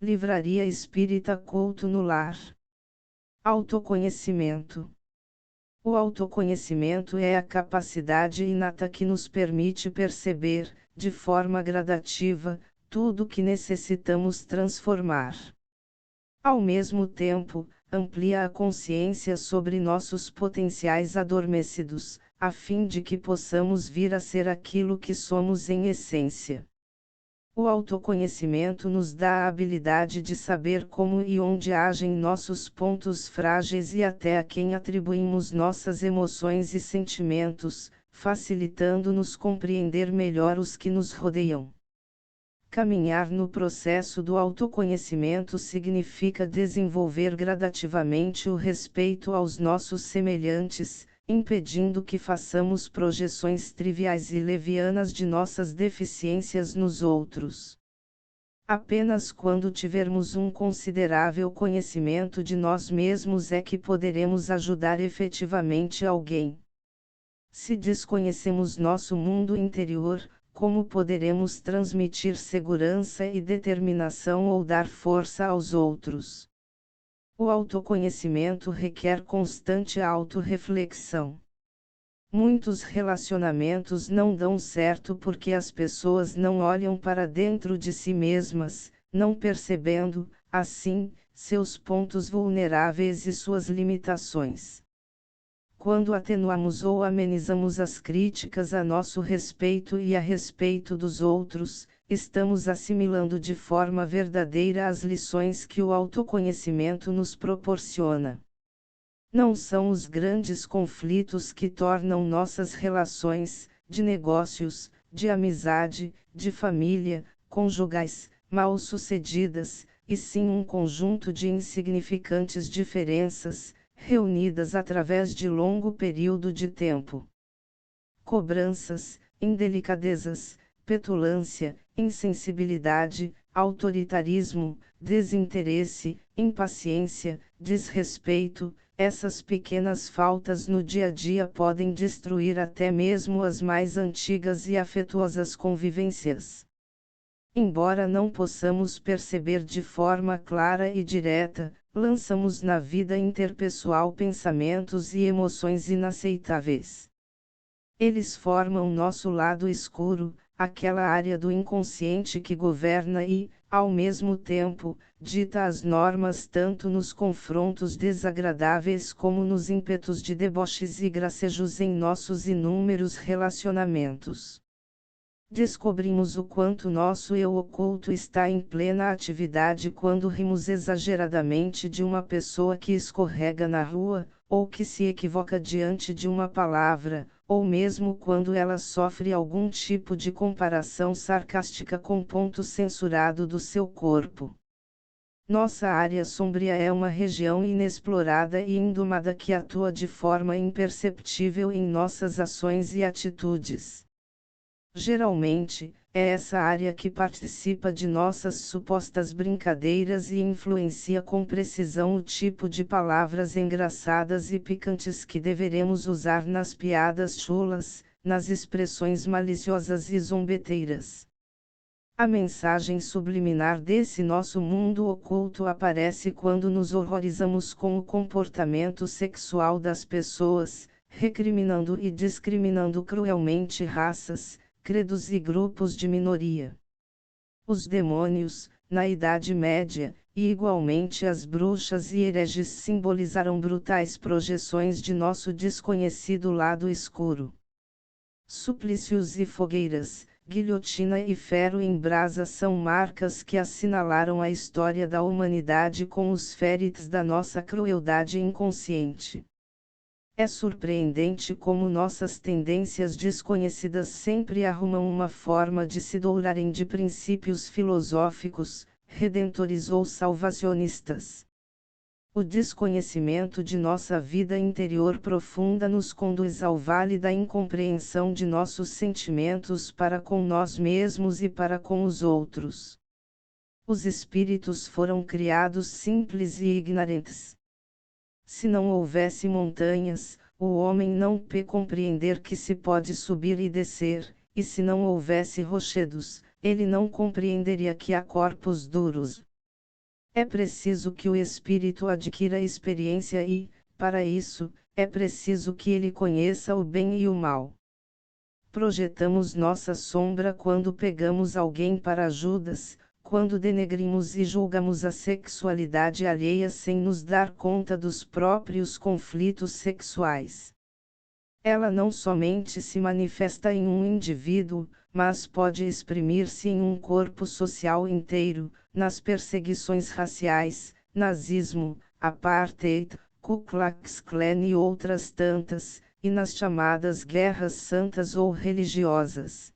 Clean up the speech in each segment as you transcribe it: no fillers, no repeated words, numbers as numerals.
Livraria Espírita Couto no Lar. Autoconhecimento. O autoconhecimento é a capacidade inata que nos permite perceber, de forma gradativa, tudo o que necessitamos transformar. Ao mesmo tempo, amplia a consciência sobre nossos potenciais adormecidos, a fim de que possamos vir a ser aquilo que somos em essência. O autoconhecimento nos dá a habilidade de saber como e onde agem nossos pontos frágeis e até a quem atribuímos nossas emoções e sentimentos, facilitando-nos compreender melhor os que nos rodeiam. Caminhar no processo do autoconhecimento significa desenvolver gradativamente o respeito aos nossos semelhantes, impedindo que façamos projeções triviais e levianas de nossas deficiências nos outros. Apenas quando tivermos um considerável conhecimento de nós mesmos é que poderemos ajudar efetivamente alguém. Se desconhecemos nosso mundo interior, como poderemos transmitir segurança e determinação ou dar força aos outros? O autoconhecimento requer constante autorreflexão. Muitos relacionamentos não dão certo porque as pessoas não olham para dentro de si mesmas, não percebendo, assim, seus pontos vulneráveis e suas limitações. Quando atenuamos ou amenizamos as críticas a nosso respeito e a respeito dos outros, estamos assimilando de forma verdadeira as lições que o autoconhecimento nos proporciona. Não são os grandes conflitos que tornam nossas relações, de negócios, de amizade, de família, conjugais, mal-sucedidas, e sim um conjunto de insignificantes diferenças, reunidas através de longo período de tempo. Cobranças, indelicadezas, petulância, insensibilidade, autoritarismo, desinteresse, impaciência, desrespeito, essas pequenas faltas no dia a dia podem destruir até mesmo as mais antigas e afetuosas convivências. Embora não possamos perceber de forma clara e direta, lançamos na vida interpessoal pensamentos e emoções inaceitáveis. Eles formam nosso lado escuro, aquela área do inconsciente que governa e, ao mesmo tempo, dita as normas tanto nos confrontos desagradáveis como nos ímpetos de deboches e gracejos em nossos inúmeros relacionamentos. Descobrimos o quanto nosso eu oculto está em plena atividade quando rimos exageradamente de uma pessoa que escorrega na rua, ou que se equivoca diante de uma palavra, ou mesmo quando ela sofre algum tipo de comparação sarcástica com ponto censurado do seu corpo. Nossa área sombria é uma região inexplorada e indomada que atua de forma imperceptível em nossas ações e atitudes. Geralmente, é essa área que participa de nossas supostas brincadeiras e influencia com precisão o tipo de palavras engraçadas e picantes que deveremos usar nas piadas chulas, nas expressões maliciosas e zombeteiras. A mensagem subliminar desse nosso mundo oculto aparece quando nos horrorizamos com o comportamento sexual das pessoas, recriminando e discriminando cruelmente raças, credos e grupos de minoria. Os demônios, na Idade Média, e igualmente as bruxas e hereges simbolizaram brutais projeções de nosso desconhecido lado escuro. Suplícios e fogueiras, guilhotina e ferro em brasa são marcas que assinalaram a história da humanidade com os féritos da nossa crueldade inconsciente. É surpreendente como nossas tendências desconhecidas sempre arrumam uma forma de se dourarem de princípios filosóficos, redentores ou salvacionistas. O desconhecimento de nossa vida interior profunda nos conduz ao vale da incompreensão de nossos sentimentos para com nós mesmos e para com os outros. Os espíritos foram criados simples e ignorantes. Se não houvesse montanhas, o homem não pôde compreender que se pode subir e descer, e se não houvesse rochedos, ele não compreenderia que há corpos duros. É preciso que o espírito adquira experiência e, para isso, é preciso que ele conheça o bem e o mal. Projetamos nossa sombra quando pegamos alguém para Judas, quando denegrimos e julgamos a sexualidade alheia sem nos dar conta dos próprios conflitos sexuais. Ela não somente se manifesta em um indivíduo, mas pode exprimir-se em um corpo social inteiro, nas perseguições raciais, nazismo, apartheid, Ku Klux Klan e outras tantas, e nas chamadas guerras santas ou religiosas.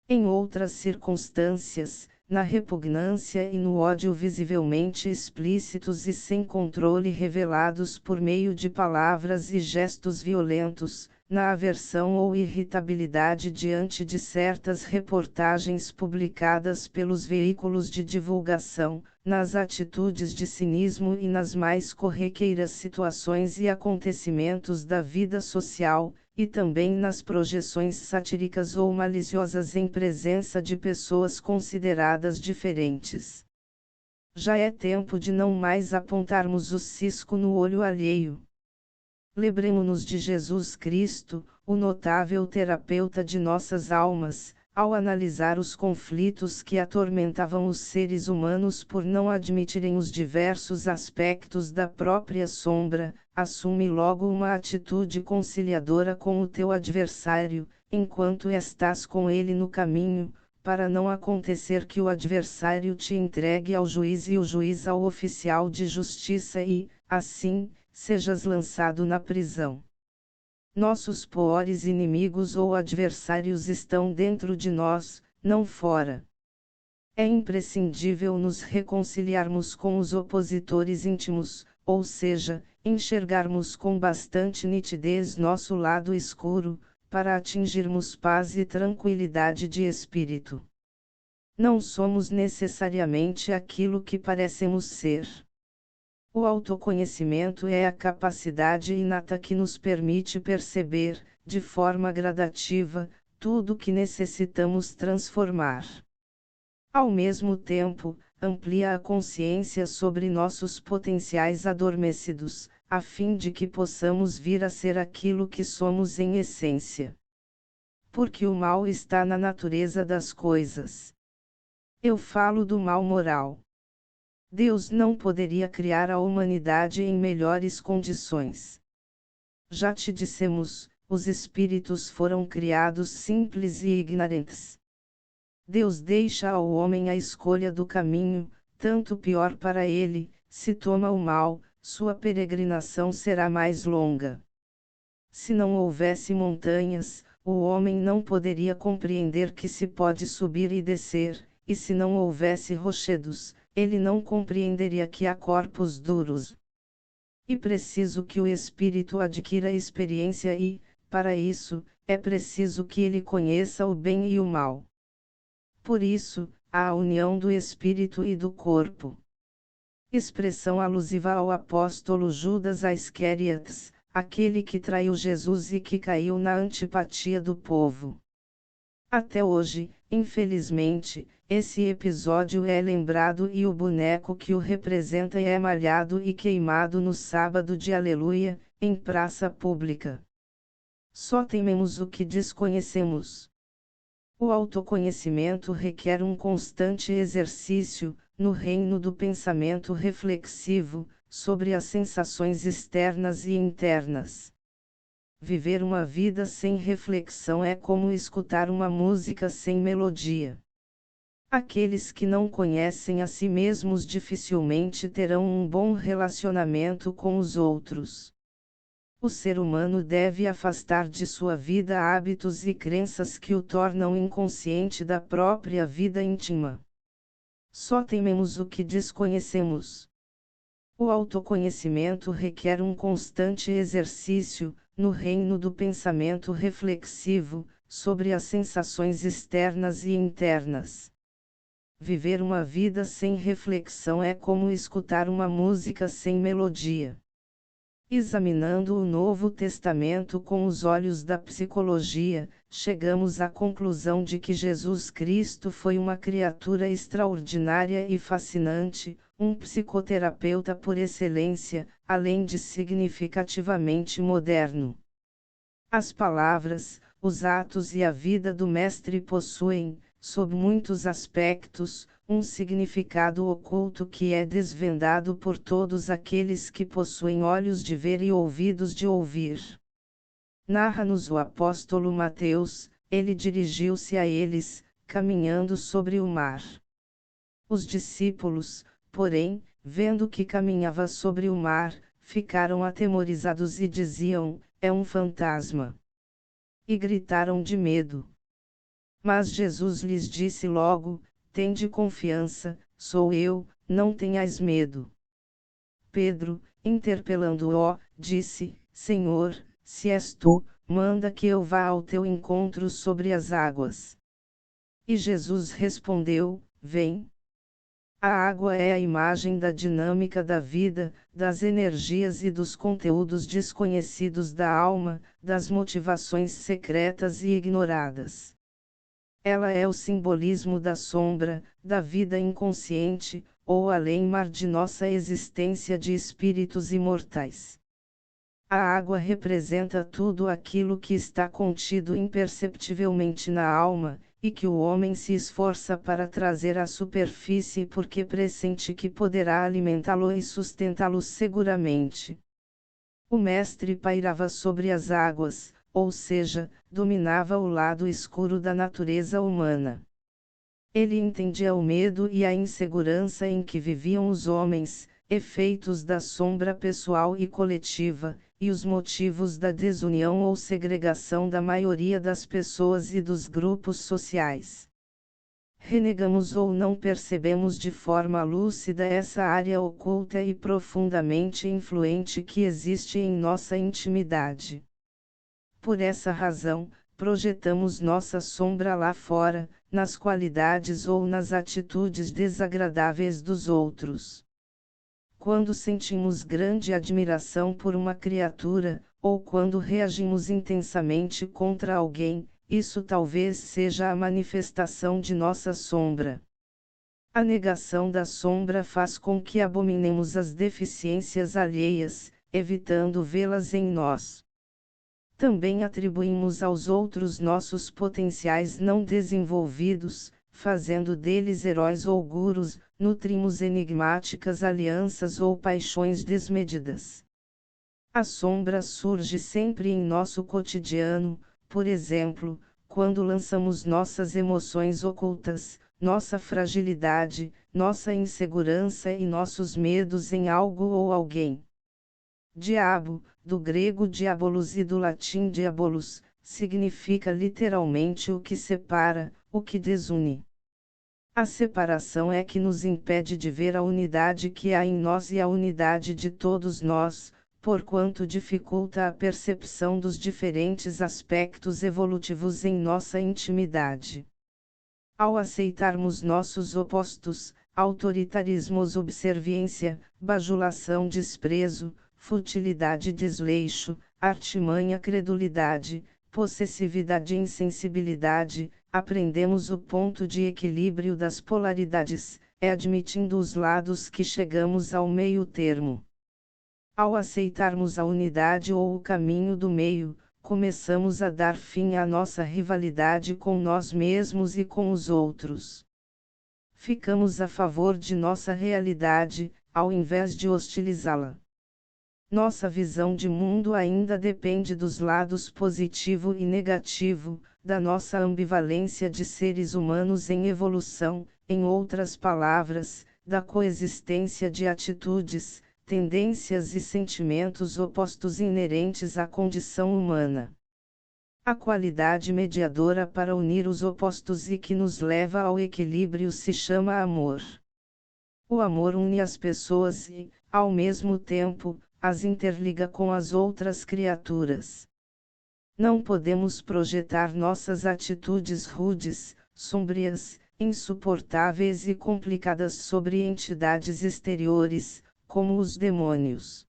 Em outras circunstâncias, na repugnância e no ódio visivelmente explícitos e sem controle revelados por meio de palavras e gestos violentos, na aversão ou irritabilidade diante de certas reportagens publicadas pelos veículos de divulgação, nas atitudes de cinismo e nas mais corriqueiras situações e acontecimentos da vida social, e também nas projeções satíricas ou maliciosas em presença de pessoas consideradas diferentes. Já é tempo de não mais apontarmos o cisco no olho alheio. Lembremo-nos de Jesus Cristo, o notável terapeuta de nossas almas, ao analisar os conflitos que atormentavam os seres humanos por não admitirem os diversos aspectos da própria sombra. Assume logo uma atitude conciliadora com o teu adversário, enquanto estás com ele no caminho, para não acontecer que o adversário te entregue ao juiz e o juiz ao oficial de justiça e, assim, sejas lançado na prisão. Nossos piores inimigos ou adversários estão dentro de nós, não fora. É imprescindível nos reconciliarmos com os opositores íntimos, ou seja, enxergarmos com bastante nitidez nosso lado escuro, para atingirmos paz e tranquilidade de espírito. Não somos necessariamente aquilo que parecemos ser. O autoconhecimento é a capacidade inata que nos permite perceber, de forma gradativa, tudo o que necessitamos transformar. Ao mesmo tempo, amplia a consciência sobre nossos potenciais adormecidos, a fim de que possamos vir a ser aquilo que somos em essência. Porque o mal está na natureza das coisas. Eu falo do mal moral. Deus não poderia criar a humanidade em melhores condições. Já te dissemos, os espíritos foram criados simples e ignorantes. Deus deixa ao homem a escolha do caminho, tanto pior para ele, se toma o mal, sua peregrinação será mais longa. Se não houvesse montanhas, o homem não poderia compreender que se pode subir e descer, e se não houvesse rochedos, ele não compreenderia que há corpos duros. E preciso que o espírito adquira experiência e, para isso, é preciso que ele conheça o bem e o mal. Por isso, há a união do espírito e do corpo. Expressão alusiva ao apóstolo Judas Iscariotes, aquele que traiu Jesus e que caiu na antipatia do povo. Até hoje, infelizmente, esse episódio é lembrado e o boneco que o representa é malhado e queimado no sábado de Aleluia, em praça pública. Só tememos o que desconhecemos. O autoconhecimento requer um constante exercício, no reino do pensamento reflexivo, sobre as sensações externas e internas. Viver uma vida sem reflexão é como escutar uma música sem melodia. Aqueles que não conhecem a si mesmos dificilmente terão um bom relacionamento com os outros. O ser humano deve afastar de sua vida hábitos e crenças que o tornam inconsciente da própria vida íntima. Só tememos o que desconhecemos. O autoconhecimento requer um constante exercício, no reino do pensamento reflexivo, sobre as sensações externas e internas. Viver uma vida sem reflexão é como escutar uma música sem melodia. Examinando o Novo Testamento com os olhos da psicologia, chegamos à conclusão de que Jesus Cristo foi uma criatura extraordinária e fascinante, um psicoterapeuta por excelência, além de significativamente moderno. As palavras, os atos e a vida do mestre possuem, sob muitos aspectos, um significado oculto que é desvendado por todos aqueles que possuem olhos de ver e ouvidos de ouvir. Narra-nos o apóstolo Mateus: ele dirigiu-se a eles, caminhando sobre o mar. Os discípulos, porém, vendo que caminhava sobre o mar, ficaram atemorizados e diziam: é um fantasma. E gritaram de medo. Mas Jesus lhes disse logo: tende confiança, sou eu, não tenhais medo. Pedro, interpelando-o, disse: Senhor, se és tu, manda que eu vá ao teu encontro sobre as águas. E Jesus respondeu: vem. A água é a imagem da dinâmica da vida, das energias e dos conteúdos desconhecidos da alma, das motivações secretas e ignoradas. Ela é o simbolismo da sombra, da vida inconsciente, ou além-mar de nossa existência de espíritos imortais. A água representa tudo aquilo que está contido imperceptivelmente na alma, e que o homem se esforça para trazer à superfície porque pressente que poderá alimentá-lo e sustentá-lo seguramente. O mestre pairava sobre as águas, ou seja, dominava o lado escuro da natureza humana. Ele entendia o medo e a insegurança em que viviam os homens, efeitos da sombra pessoal e coletiva, e os motivos da desunião ou segregação da maioria das pessoas e dos grupos sociais. Renegamos ou não percebemos de forma lúcida essa área oculta e profundamente influente que existe em nossa intimidade. Por essa razão, projetamos nossa sombra lá fora, nas qualidades ou nas atitudes desagradáveis dos outros. Quando sentimos grande admiração por uma criatura, ou quando reagimos intensamente contra alguém, isso talvez seja a manifestação de nossa sombra. A negação da sombra faz com que abominemos as deficiências alheias, evitando vê-las em nós. Também atribuímos aos outros nossos potenciais não desenvolvidos, fazendo deles heróis ou gurus, nutrimos enigmáticas alianças ou paixões desmedidas. A sombra surge sempre em nosso cotidiano, por exemplo, quando lançamos nossas emoções ocultas, nossa fragilidade, nossa insegurança e nossos medos em algo ou alguém. Diabo, do grego diabolos e do latim diabolos, significa literalmente o que separa, o que desune. A separação é que nos impede de ver a unidade que há em nós e a unidade de todos nós, porquanto dificulta a percepção dos diferentes aspectos evolutivos em nossa intimidade. Ao aceitarmos nossos opostos, autoritarismo, subserviência, bajulação, desprezo, futilidade, desleixo, artimanha, credulidade, possessividade e insensibilidade, aprendemos o ponto de equilíbrio das polaridades, é admitindo os lados que chegamos ao meio termo. Ao aceitarmos a unidade ou o caminho do meio, começamos a dar fim à nossa rivalidade com nós mesmos e com os outros. Ficamos a favor de nossa realidade, ao invés de hostilizá-la. Nossa visão de mundo ainda depende dos lados positivo e negativo, da nossa ambivalência de seres humanos em evolução, em outras palavras, da coexistência de atitudes, tendências e sentimentos opostos inerentes à condição humana. A qualidade mediadora para unir os opostos e que nos leva ao equilíbrio se chama amor. O amor une as pessoas e, ao mesmo tempo, as interliga com as outras criaturas. Não podemos projetar nossas atitudes rudes, sombrias, insuportáveis e complicadas sobre entidades exteriores, como os demônios.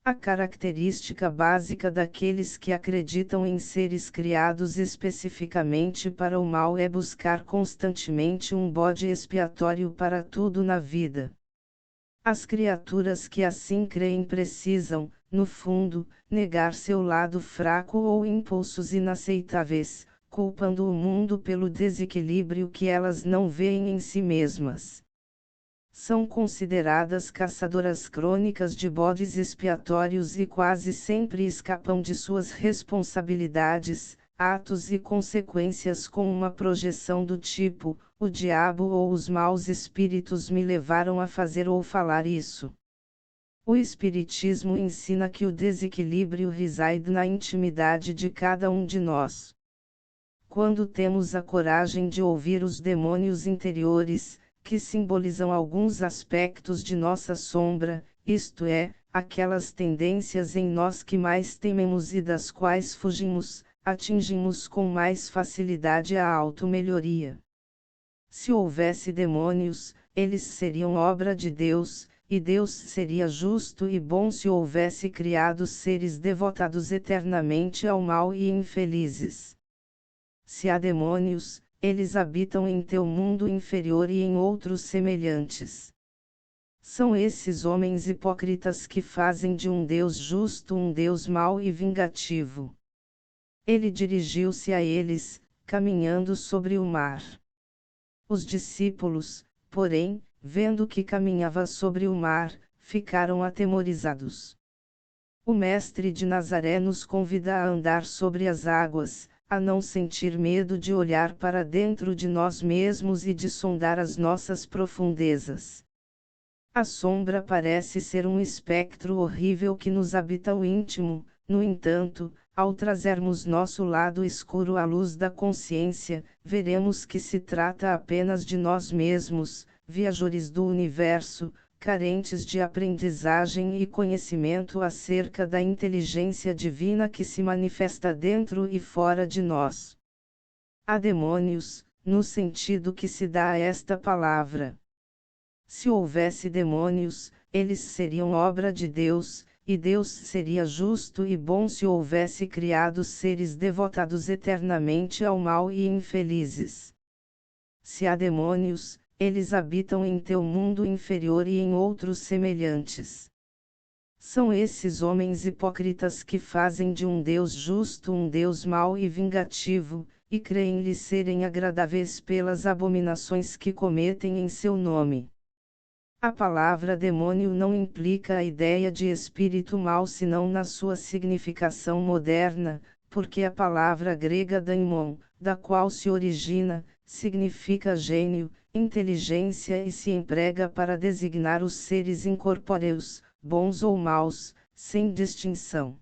A característica básica daqueles que acreditam em seres criados especificamente para o mal é buscar constantemente um bode expiatório para tudo na vida. As criaturas que assim creem precisam, no fundo, negar seu lado fraco ou impulsos inaceitáveis, culpando o mundo pelo desequilíbrio que elas não veem em si mesmas. São consideradas caçadoras crônicas de bodes expiatórios e quase sempre escapam de suas responsabilidades, atos e consequências com uma projeção do tipo: o diabo ou os maus espíritos me levaram a fazer ou falar isso. O Espiritismo ensina que o desequilíbrio reside na intimidade de cada um de nós. Quando temos a coragem de ouvir os demônios interiores, que simbolizam alguns aspectos de nossa sombra, isto é, aquelas tendências em nós que mais tememos e das quais fugimos, atingimos com mais facilidade a auto-melhoria. Se houvesse demônios, eles seriam obra de Deus, e Deus seria justo e bom se houvesse criado seres devotados eternamente ao mal e infelizes. Se há demônios, eles habitam em teu mundo inferior e em outros semelhantes. São esses homens hipócritas que fazem de um Deus justo um Deus mau e vingativo. Ele dirigiu-se a eles, caminhando sobre o mar. Os discípulos, porém, vendo que caminhava sobre o mar, ficaram atemorizados. O Mestre de Nazaré nos convida a andar sobre as águas, a não sentir medo de olhar para dentro de nós mesmos e de sondar as nossas profundezas. A sombra parece ser um espectro horrível que nos habita o íntimo, no entanto, ao trazermos nosso lado escuro à luz da consciência, veremos que se trata apenas de nós mesmos, viajores do universo, carentes de aprendizagem e conhecimento acerca da inteligência divina que se manifesta dentro e fora de nós. Há demônios, no sentido que se dá a esta palavra. Se houvesse demônios, eles seriam obra de Deus, e Deus seria justo e bom se houvesse criado seres devotados eternamente ao mal e infelizes. Se há demônios, eles habitam em teu mundo inferior e em outros semelhantes. São esses homens hipócritas que fazem de um Deus justo um Deus mau e vingativo, e creem-lhe serem agradáveis pelas abominações que cometem em seu nome. A palavra demônio não implica a ideia de espírito mau senão na sua significação moderna, porque a palavra grega daimon, da qual se origina, significa gênio, inteligência e se emprega para designar os seres incorpóreos, bons ou maus, sem distinção.